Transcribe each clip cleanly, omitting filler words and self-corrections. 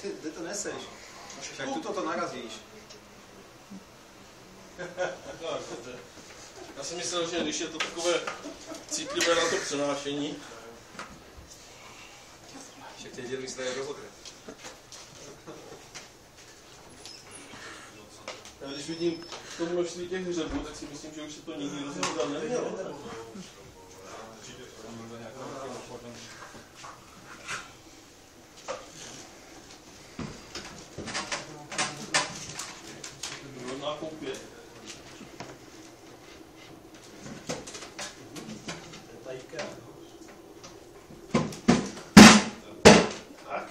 Kde to neseš? Však tuto to narazíš. Já jsem myslel, že když je to takové citlivé na to přenášení, však tě dělí své rozhodne. Já když vidím to množství těch hřebů, tak si myslím, že už se to nikdy rozhodovat nemělo. Rodná koupě. Tak.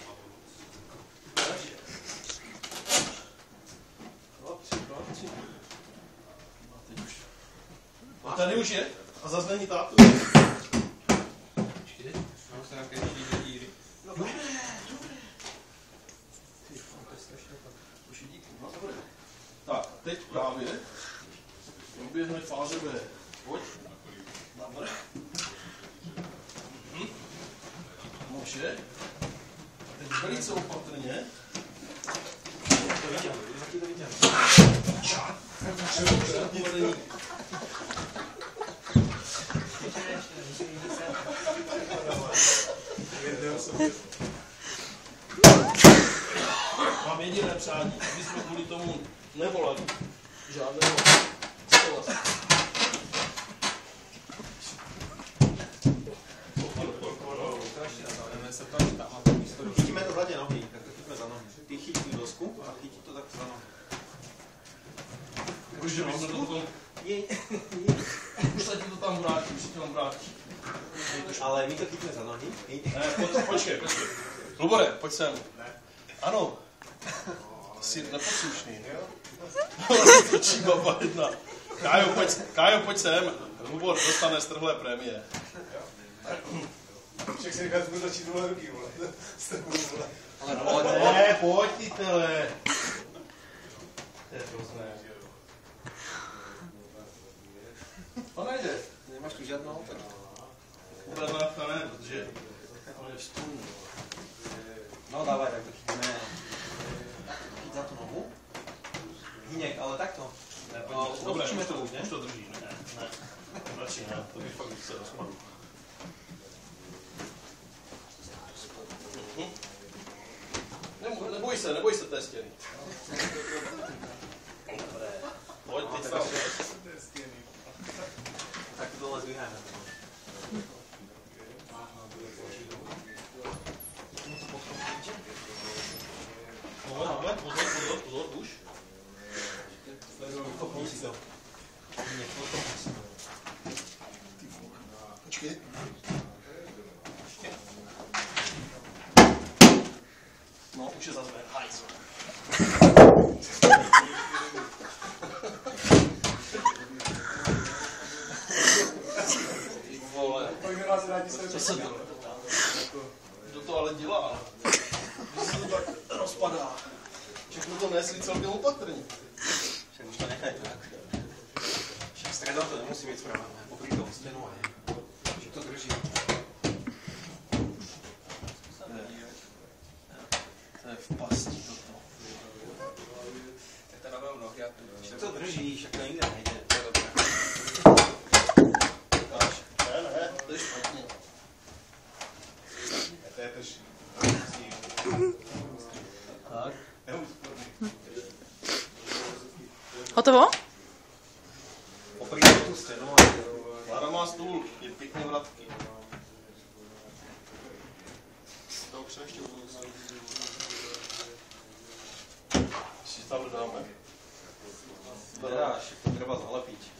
A tady už je. A zase není tátu. Počkej, mám se nějaké díry. No dobré. Ty to je strašně tak. Už díky. No dobré. Tak, teď právě proběhne fáze B. Pojď. Dobré. Moše. Teď velice opatrně. To viděl, taky to viděl. Mám jediné přání, aby jsme kvůli tomu nevolali žádného souhlasu. Chytíme to hladě nohy, tak to chytíme za nohy. Ty chytí tu dosku a chytí to tak za nohy. Jakože bychom to potom... Už se ti to tam vrátí, už se ti tam vrátí. Ale my to chytíme za nohy. Ne, počkej. Lubore, pojď sem. Ano. Jsi neposlušný. Točí baba jedna. Kájo, pojď sem. Lubor dostane strhlé prémie. Však si říká, že budu začít dole ruky, vole. S tebou, vole. Ale ne, pojď ty tele. To je hrozné. To nejde. Nemáš tu žádnou? Tak... Ubernávka ne, protože on je vstůl. No dávaj, tak to chytíme. Chyt za tu nohu. Hyněk, ale takto. Ne, No, dobré, učíme to už, ne? Už to drží, ne? Ne. Radši ne, to by fakt se rozpadl. Neboj se té stěny. Dobré. Pojď, teď tam. Tak to dole zvíháme. Pozor, už. Kopni si to. Počkej. No, už je zase ven. Hajzo. Vole. Co se to? Kdo to ale dělá? Kdo se to tak rozpadá? Všechno to nesli celkem opatrně. Však už to nechaj tak. Však středom to nemusí být správné. Poprí toho stěnu a je. Však to drží. To je v pasti toto. Tak to nabám nohy a však to drží, však to nikde nejde. To je dobré. Ne, to je špatně. To je tož. Tak. Hotovo? Poprí tu stěnu a je. Klára má stůl, je pěkně vratky. To už ještě si tam dáme. Nedáš, to treba zalepiť.